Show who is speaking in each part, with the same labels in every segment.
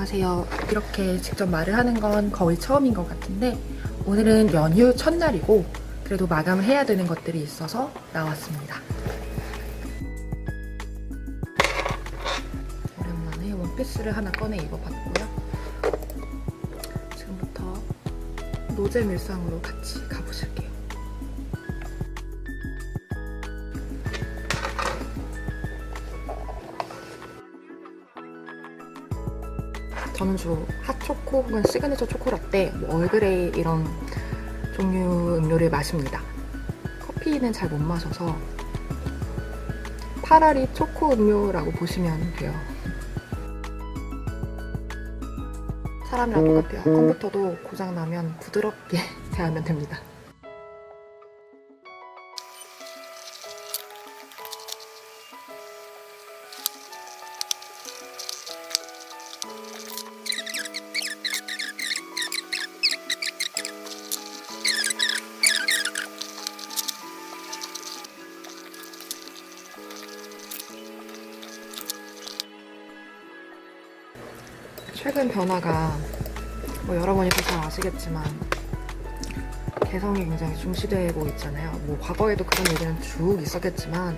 Speaker 1: 안녕하세요. 이렇게 직접 말을 하는 건 거의 처음인 것 같은데 오늘은 연휴 첫날이고 그래도 마감을 해야 되는 것들이 있어서 나왔습니다. 오랜만에 원피스를 하나 꺼내 입어봤고요. 지금부터 노잼 일상으로 같이 가보실게요. 저는 주로 핫초코 혹은 시그니처 초코라떼, 얼그레이 이런 종류 음료를 마십니다. 커피는 잘 못 마셔서 파라리 초코 음료라고 보시면 돼요. 사람이랑 똑같아요. 컴퓨터도 고장나면 부드럽게 대하면 됩니다. 최근 변화가 여러분이 잘 아시겠지만 개성이 굉장히 중시되고 있잖아요. 과거에도 그런 얘기는 쭉 있었겠지만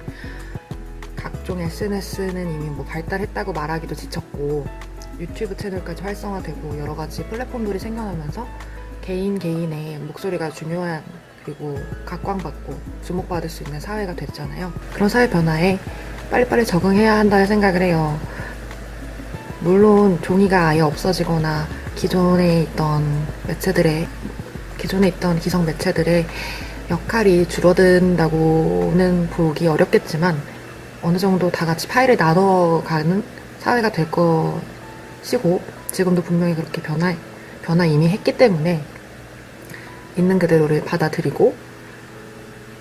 Speaker 1: 각종 SNS는 이미 발달했다고 말하기도 지쳤고 유튜브 채널까지 활성화되고 여러 가지 플랫폼들이 생겨나면서 개인의 목소리가 중요한 그리고 각광받고 주목받을 수 있는 사회가 됐잖아요. 그런 사회 변화에 빨리빨리 적응해야 한다는 생각을 해요. 물론 종이가 아예 없어지거나 기존에 있던 기성 매체들의 역할이 줄어든다고는 보기 어렵겠지만 어느 정도 다 같이 파일을 나눠가는 사회가 될 것이고 지금도 분명히 그렇게 변화 이미 했기 때문에 있는 그대로를 받아들이고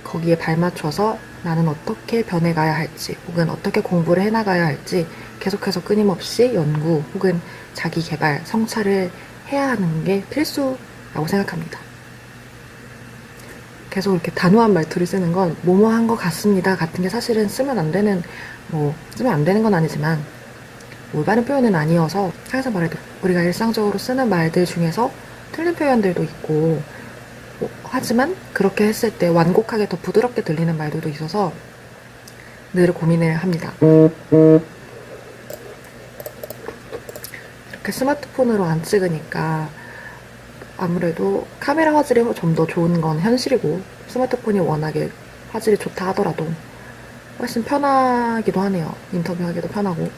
Speaker 1: 거기에 발맞춰서 나는 어떻게 변해가야 할지 혹은 어떻게 공부를 해나가야 할지 계속해서 끊임없이 연구 혹은 자기 개발, 성찰을 해야 하는 게 필수라고 생각합니다. 계속 이렇게 단호한 말투를 쓰는 건 뭐뭐한 것 같습니다 같은 게 사실은 쓰면 안 되는 건 아니지만 올바른 표현은 아니어서 항상 말해도 우리가 일상적으로 쓰는 말들 중에서 틀린 표현들도 있고 하지만 그렇게 했을 때 완곡하게 더 부드럽게 들리는 말들도 있어서 늘 고민을 합니다. 이렇게 스마트폰으로 안 찍으니까 아무래도 카메라 화질이 좀 더 좋은 건 현실이고 스마트폰이 워낙에 화질이 좋다 하더라도 훨씬 편하기도 하네요. 인터뷰하기도 편하고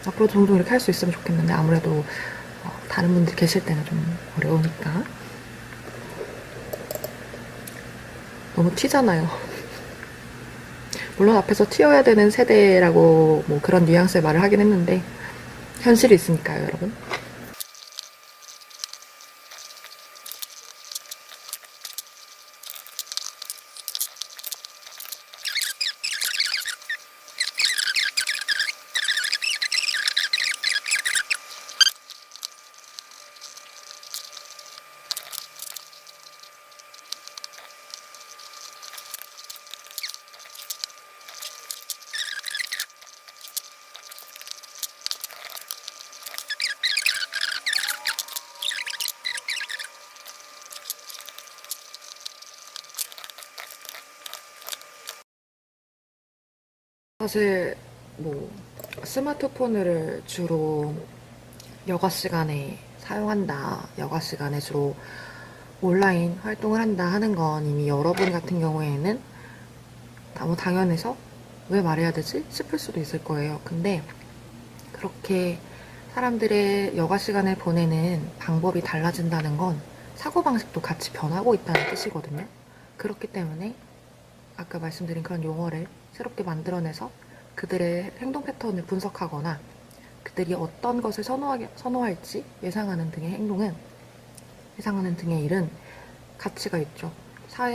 Speaker 1: 앞으로 종종 이렇게 할 수 있으면 좋겠는데 아무래도 다른 분들 계실 때는 좀 어려우니까 너무 튀잖아요. 물론 앞에서 튀어야 되는 세대라고 그런 뉘앙스의 말을 하긴 했는데 현실이 있으니까요, 여러분. 사실 스마트폰을 주로 여가 시간에 사용한다, 여가 시간에 주로 온라인 활동을 한다 하는 건 이미 여러분 같은 경우에는 당연해서 왜 말해야 되지? 싶을 수도 있을 거예요. 근데 그렇게 사람들의 여가 시간을 보내는 방법이 달라진다는 건 사고방식도 같이 변하고 있다는 뜻이거든요. 그렇기 때문에 아까 말씀드린 그런 용어를 새롭게 만들어내서 그들의 행동 패턴을 분석하거나 그들이 어떤 것을 선호할지 예상하는 등의 일은 가치가 있죠.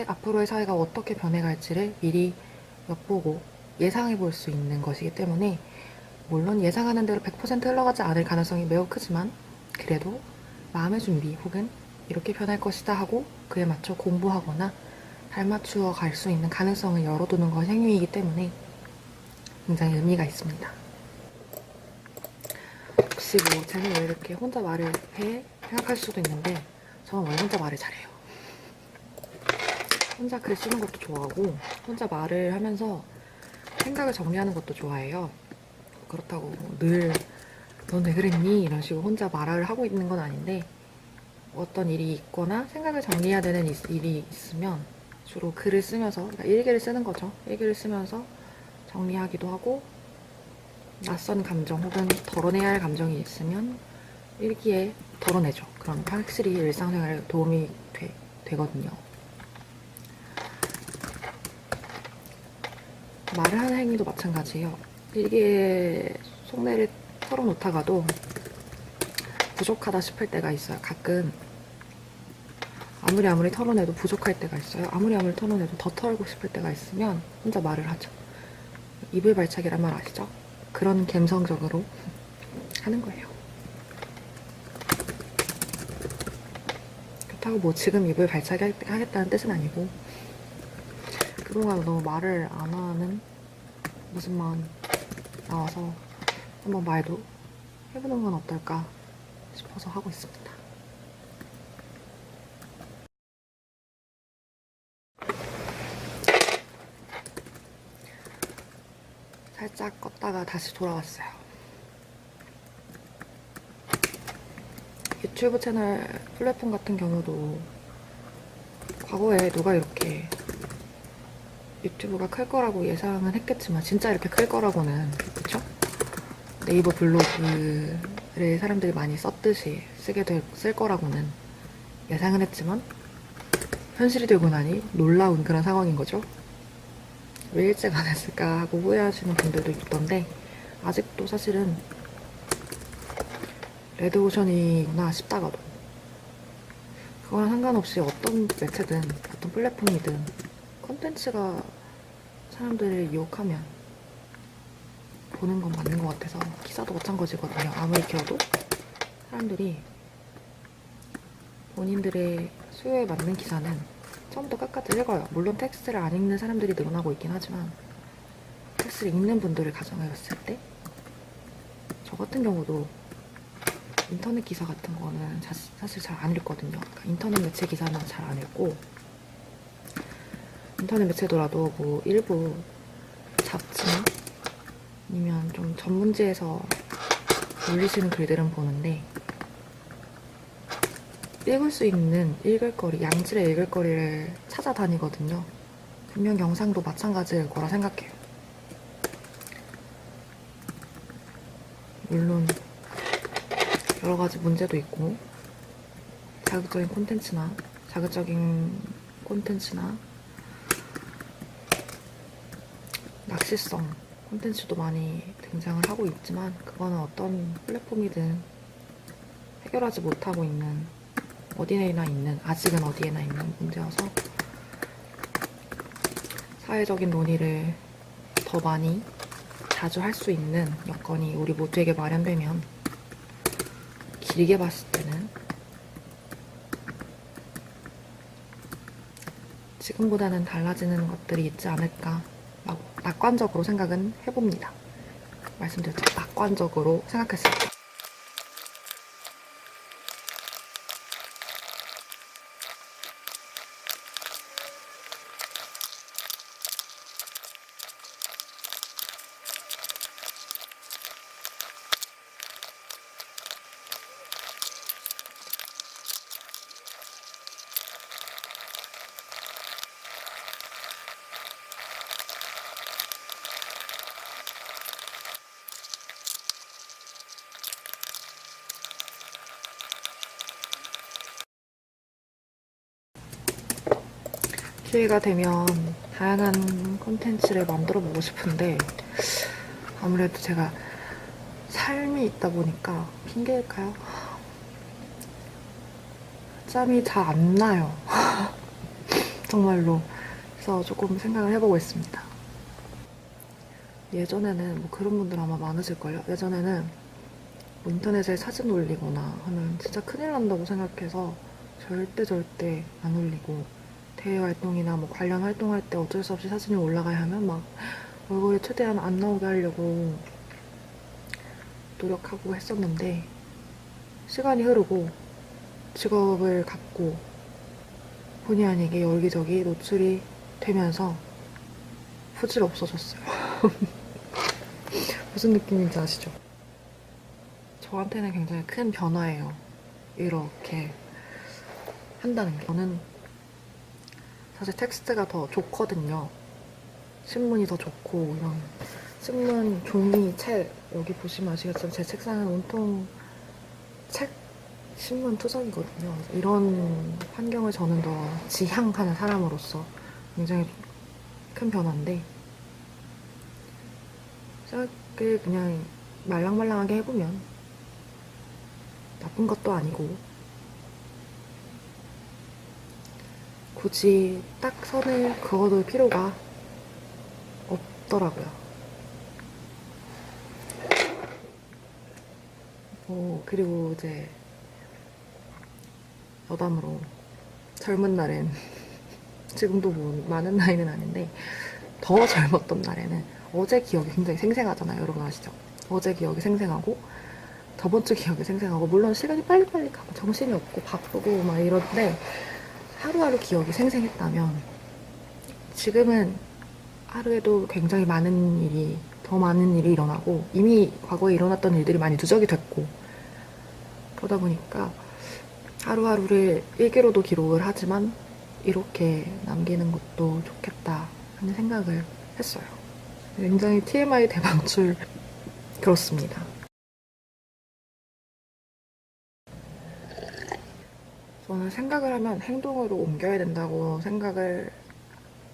Speaker 1: 앞으로의 사회가 어떻게 변해갈지를 미리 엿보고 예상해 볼 수 있는 것이기 때문에 물론 예상하는 대로 100% 흘러가지 않을 가능성이 매우 크지만 그래도 마음의 준비 혹은 이렇게 변할 것이다 하고 그에 맞춰 공부하거나 발맞추어 갈 수 있는 가능성을 열어두는 것이 행위이기 때문에 굉장히 의미가 있습니다. 혹시 뭐 쟤는 왜 이렇게 혼자 말을 해? 생각할 수도 있는데 저는 원래 혼자 말을 잘해요. 혼자 글 쓰는 것도 좋아하고 혼자 말을 하면서 생각을 정리하는 것도 좋아해요. 그렇다고 늘 넌 왜 그랬니? 이런 식으로 혼자 말을 하고 있는 건 아닌데 어떤 일이 있거나 생각을 정리해야 되는 일이 있으면 주로 글을 쓰면서, 그러니까 일기를 쓰는 거죠. 일기를 쓰면서 정리하기도 하고 낯선 감정 혹은 덜어내야 할 감정이 있으면 일기에 덜어내죠. 그럼 확실히 일상생활에 도움이 되거든요. 말을 하는 행위도 마찬가지예요. 일기에 속내를 털어놓다가도 부족하다 싶을 때가 있어요. 가끔 아무리 털어내도 부족할 때가 있어요. 아무리 털어내도 더 털고 싶을 때가 있으면 혼자 말을 하죠. 이불 발차기란 말 아시죠? 그런 감성적으로 하는 거예요. 그렇다고 뭐 지금 이불 발차기 하겠다는 뜻은 아니고 그동안 너무 말을 안 하는 모습만 나와서 한번 말도 해보는 건 어떨까 싶어서 하고 있습니다. 살짝 껐다가 다시 돌아왔어요. 유튜브 채널 플랫폼 같은 경우도 과거에 누가 이렇게 유튜브가 클 거라고 예상은 했겠지만 진짜 이렇게 클 거라고는, 그쵸? 네이버 블로그를 사람들이 많이 썼듯이 쓸 거라고는 예상은 했지만 현실이 되고 나니 놀라운 그런 상황인 거죠. 왜 일찍 안 했을까 하고 후회하시는 분들도 있던데 아직도 사실은 레드오션이구나 싶다가도 그거랑 상관없이 어떤 매체든 어떤 플랫폼이든 콘텐츠가 사람들을 유혹하면 보는 건 맞는 것 같아서 기사도 마찬가지거든요. 아무리 길어도 사람들이 본인들의 수요에 맞는 기사는 처음부터 끝까지 읽어요. 물론 텍스트를 안 읽는 사람들이 늘어나고 있긴 하지만 텍스트를 읽는 분들을 가정해봤을 때 저 같은 경우도 인터넷 기사 같은 거는 사실 잘 안 읽거든요. 그러니까 인터넷 매체 기사는 잘 안 읽고 인터넷 매체더라도 뭐 일부 잡지나 아니면 좀 전문지에서 올리시는 글들은 보는데 읽을 수 있는 읽을거리, 양질의 읽을거리를 찾아다니거든요. 분명 영상도 마찬가지일 거라 생각해요. 물론 여러 가지 문제도 있고 자극적인 콘텐츠나 낚시성 콘텐츠도 많이 등장을 하고 있지만 그거는 어떤 플랫폼이든 해결하지 못하고 있는 아직은 어디에나 있는 문제여서 사회적인 논의를 더 많이 자주 할 수 있는 여건이 우리 모두에게 마련되면 길게 봤을 때는 지금보다는 달라지는 것들이 있지 않을까 낙관적으로 생각은 해봅니다. 말씀드렸죠. 낙관적으로 생각했을 때. 기회가 되면 다양한 콘텐츠를 만들어 보고 싶은데 아무래도 제가 삶이 있다 보니까 핑계일까요? 짬이 잘 안 나요. 정말로. 그래서 조금 생각을 해보고 있습니다. 예전에는 뭐 그런 분들 아마 많으실걸요? 예전에는 뭐 인터넷에 사진 올리거나 하면 진짜 큰일 난다고 생각해서 절대 안 올리고 대외 활동이나 뭐 관련 활동할 때 어쩔 수 없이 사진이 올라가야 하면 막 얼굴에 최대한 안 나오게 하려고 노력하고 했었는데 시간이 흐르고 직업을 갖고 본의 아니게 여기저기 노출이 되면서 부질없어졌어요. 무슨 느낌인지 아시죠? 저한테는 굉장히 큰 변화예요. 이렇게 한다는 게. 저는 사실 텍스트가 더 좋거든요. 신문이 더 좋고 이런 신문 종이 책 여기 보시면 아시겠지만 제 책상은 온통 책 신문 투성이거든요. 이런 환경을 저는 더 지향하는 사람으로서 굉장히 큰 변화인데 생각을 그냥 말랑말랑하게 해보면 나쁜 것도 아니고 굳이 딱 선을 그어둘 필요가 없더라고요. 그리고 이제 여담으로 젊은 날엔 지금도 뭐 많은 나이는 아닌데 더 젊었던 날에는 어제 기억이 굉장히 생생하잖아요. 여러분 아시죠? 어제 기억이 생생하고 저번 주 기억이 생생하고 물론 시간이 빨리빨리 가고 정신이 없고 바쁘고 막 이런데 하루하루 기억이 생생했다면 지금은 하루에도 굉장히 더 많은 일이 일어나고 이미 과거에 일어났던 일들이 많이 누적이 됐고 그러다 보니까 하루하루를 일기로도 기록을 하지만 이렇게 남기는 것도 좋겠다 하는 생각을 했어요. 굉장히 TMI 대방출 그렇습니다. 저는 생각을 하면 행동으로 옮겨야 된다고 생각을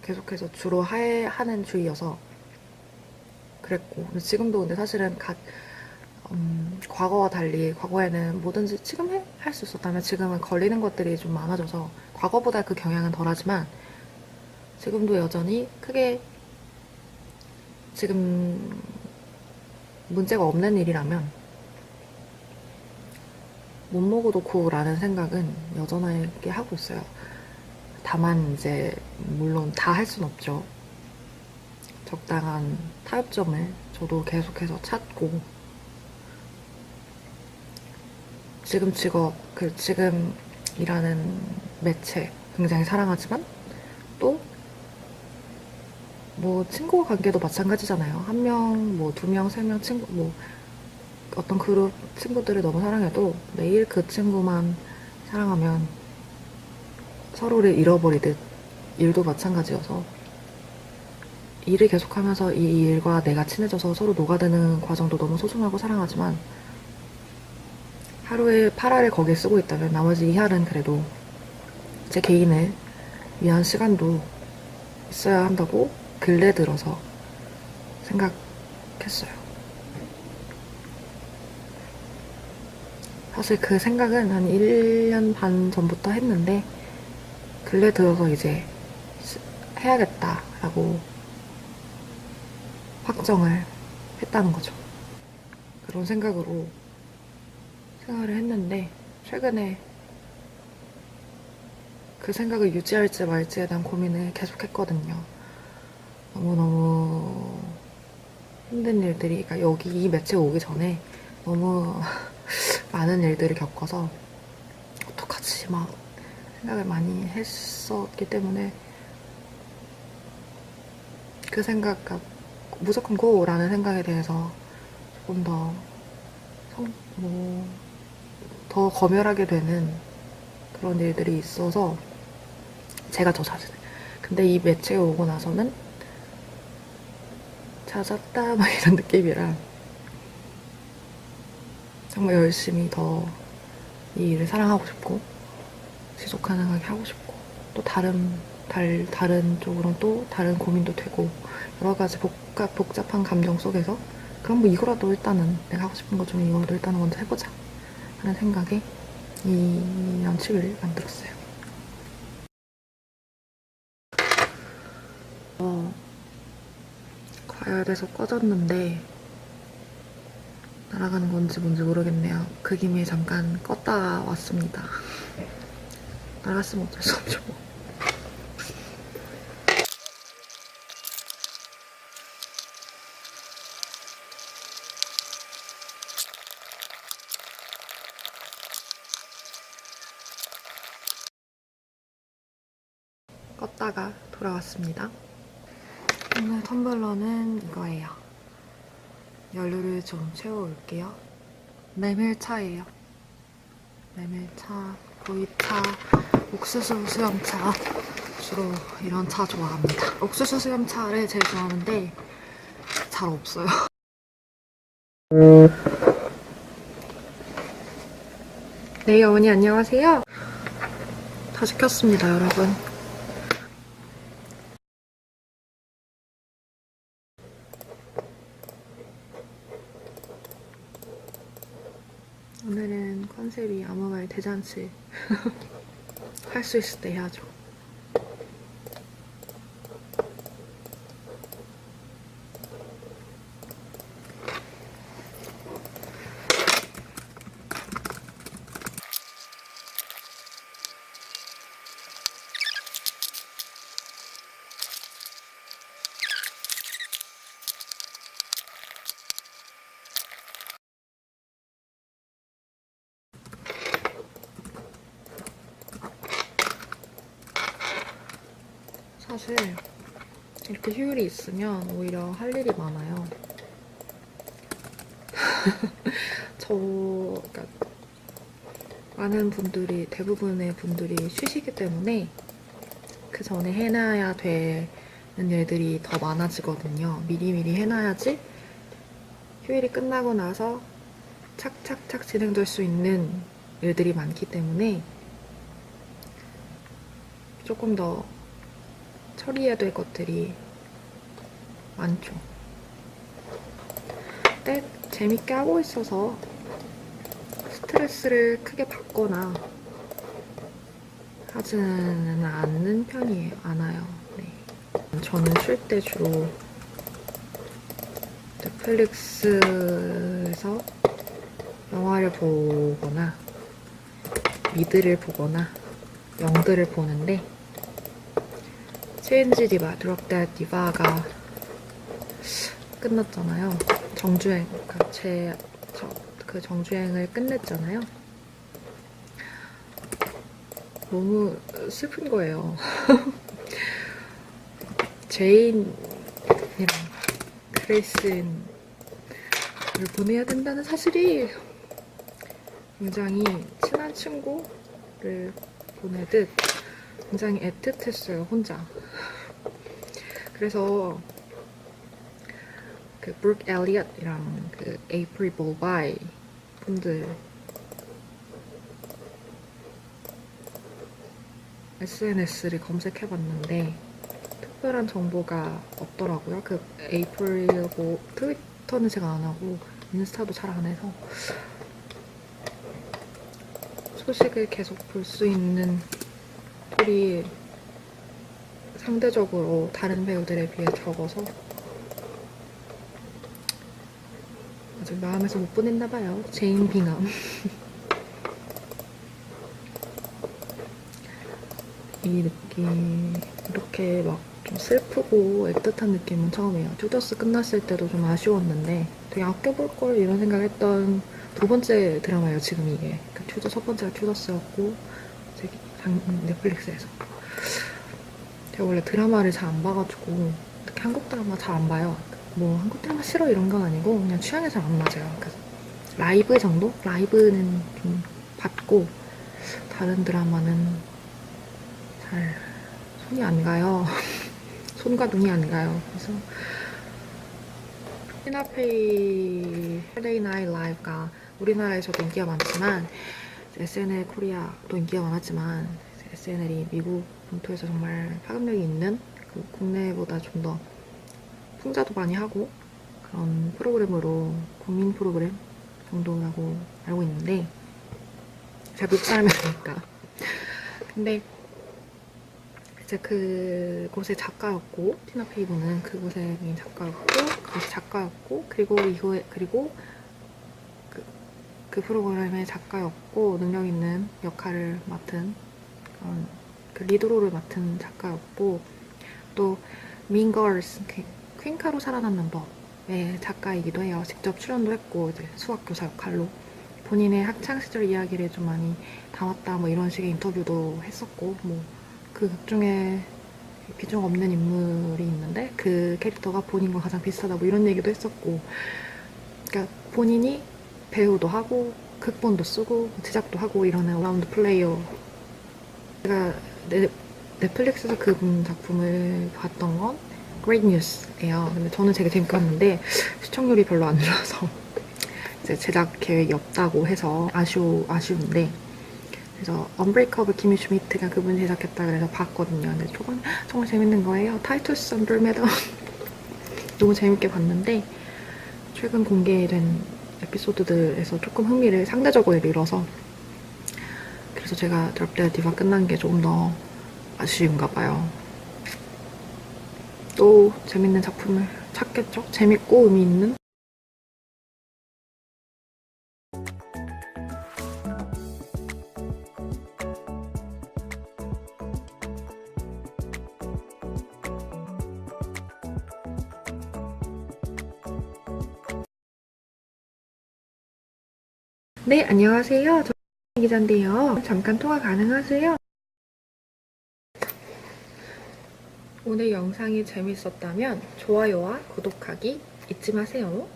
Speaker 1: 계속해서 주로 하는 주의여서 그랬고 지금도 근데 사실은 과거와 달리 과거에는 뭐든지 지금 할 수 있었다면 지금은 걸리는 것들이 좀 많아져서 과거보다 그 경향은 덜하지만 지금도 여전히 크게 지금 문제가 없는 일이라면 못 먹어도 고라는 생각은 여전하게 하고 있어요. 다만 이제 물론 다 할 순 없죠. 적당한 타협점을 저도 계속해서 찾고 지금 직업, 지금 일하는 매체 굉장히 사랑하지만 또 뭐 친구 관계도 마찬가지잖아요. 한 명, 뭐 두 명, 세 명 친구, 뭐 어떤 그룹 친구들을 너무 사랑해도 매일 그 친구만 사랑하면 서로를 잃어버리듯 일도 마찬가지여서 일을 계속하면서 이 일과 내가 친해져서 서로 녹아드는 과정도 너무 소중하고 사랑하지만 하루에 8알을 거기에 쓰고 있다면 나머지 2알은 그래도 제 개인을 위한 시간도 있어야 한다고 근래 들어서 생각했어요. 사실 그 생각은 한 1년 반 전부터 했는데 근래 들어서 이제 해야겠다라고 확정을 했다는 거죠. 그런 생각으로 생활을 했는데 최근에 그 생각을 유지할지 말지에 대한 고민을 계속했거든요. 너무너무 힘든 일들이, 그러니까 여기 이 매체가 오기 전에 너무 많은 일들을 겪어서 어떡하지 막 생각을 많이 했었기 때문에 그 생각, 그러니까 무조건 고라는 생각에 대해서 조금 더 검열하게 되는 그런 일들이 있어서 제가 저 자신. 근데 이 매체가 오고 나서는 찾았다 막 이런 느낌이라 정말 열심히 더 이 일을 사랑하고 싶고 지속 가능하게 하고 싶고 또 다른 쪽으로는 또 다른 고민도 되고 여러 가지 복잡한 감정 속에서 그럼 뭐 이거라도 일단은 내가 하고 싶은 것 중에 이거라도 일단은 먼저 해보자 하는 생각에 이 연칙을 만들었어요. 가야 돼서 꺼졌는데 날아가는 건지 뭔지 모르겠네요. 그 김에 잠깐 껐다 왔습니다. 나갔으면 어쩔 수 없죠. 껐다가 돌아왔습니다. 오늘 텀블러는 이거예요. 연료를 좀 채워올게요. 메밀차예요. 메밀차, 보이차, 옥수수 수염차. 주로 이런 차 좋아합니다. 옥수수 수염차를 제일 좋아하는데 잘 없어요. 네, 어머니 안녕하세요. 다 시켰습니다, 여러분. 오늘은 컨셉이 아무 말 대잔치. 할 수 있을 때 해야죠. 사실 이렇게 휴일이 있으면 오히려 할 일이 많아요. 그러니까 많은 분들이, 대부분의 분들이 쉬시기 때문에 그 전에 해놔야 되는 일들이 더 많아지거든요. 미리미리 해놔야지 휴일이 끝나고 나서 착착착 진행될 수 있는 일들이 많기 때문에 조금 더 처리해야 될 것들이 많죠. 근데 재밌게 하고 있어서 스트레스를 크게 받거나 하지는 않는 편이에요. 않아요. 네. 저는 쉴 때 주로 넷플릭스에서 영화를 보거나 미드를 보거나 영드를 보는데 체인지 디바, 드롭 댓 디바가 끝났잖아요. 정주행, 그러니까 그 정주행을 끝냈잖아요. 너무 슬픈 거예요. 제인이랑 그레이슨을 보내야 된다는 사실이 굉장히 친한 친구를 보내듯 굉장히 애틋했어요, 혼자. 그래서 그 브룩 엘리엇이랑 그 에이프릴 볼바이 분들 SNS를 검색해봤는데 특별한 정보가 없더라고요. 그 에이프릴 트위터는 제가 안 하고 인스타도 잘 안 해서 소식을 계속 볼 수 있는 툴이 상대적으로 다른 배우들에 비해 적어서 아직 마음에서 못 보냈나봐요. 제인 빙함. 이 느낌, 이렇게 막 좀 슬프고 애틋한 느낌은 처음이에요. 튜더스 끝났을 때도 좀 아쉬웠는데 되게 아껴볼 걸 이런 생각했던 두 번째 드라마예요, 지금 이게. 그러니까 첫 번째가 튜더스였고 넷플릭스에서. 제가 원래 드라마를 잘 안 봐가지고 특히 한국 드라마 잘 안 봐요. 뭐 한국 드라마 싫어 이런 건 아니고 그냥 취향이 잘 안 맞아요. 그래서 라이브 정도? 라이브는 좀 봤고 다른 드라마는 잘 손이 안 가요. 손과 눈이 안 가요. 그래서 티나페이 Saturday Night Live가 우리나라에서도 인기가 많지만 SNL 코리아도 인기가 많았지만 SNL이 미국 본토에서 정말 파급력이 있는 그 국내보다 좀 더 풍자도 많이 하고 그런 프로그램으로 국민 프로그램 정도라고 알고 있는데 제가 미국 사람이 아니니까. 근데 이제 그곳의 작가였고 티나페이브는 그곳의 작가였고 그리고 이후에 그 프로그램의 작가였고 능력 있는 역할을 맡은 그 리드롤을 맡은 작가였고 또 Mean Girls 퀸카로 살아남는 법의 작가이기도 해요. 직접 출연도 했고 이제 수학교사 역할로 본인의 학창 시절 이야기를 좀 많이 담았다 뭐 이런 식의 인터뷰도 했었고 뭐 그 극 중에 비중 없는 인물이 있는데 그 캐릭터가 본인과 가장 비슷하다 뭐 이런 얘기도 했었고, 그러니까 본인이 배우도 하고 극본도 쓰고 제작도 하고 이러는 라운드 플레이어. 제가 넷플릭스에서 그분 작품을 봤던 건 Great News예요. 근데 저는 되게 재밌게 봤는데 시청률이 별로 안 좋아서 이제 제작 계획이 없다고 해서 아쉬운데, 그래서 언브레이커블 키미 슈미트가 그분 제작했다 그래서 봤거든요. 근데 초반 정말 재밌는 거예요. 타이투스 언더메더 너무 재밌게 봤는데 최근 공개된 에피소드들에서 조금 흥미를 상대적으로 잃어서, 그래서 제가 드롭데드 디바 끝난 게 조금 더 아쉬운가 봐요. 또 재밌는 작품을 찾겠죠? 재밌고 의미 있는? 네, 안녕하세요. 저 기자인데요. 잠깐 통화 가능하세요? 오늘 영상이 재밌었다면 좋아요와 구독하기 잊지 마세요.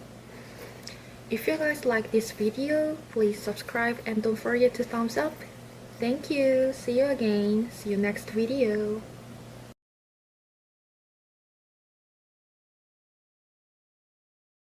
Speaker 1: If you guys like this video, please subscribe and don't forget to thumbs up. Thank you. See you again. See you next video.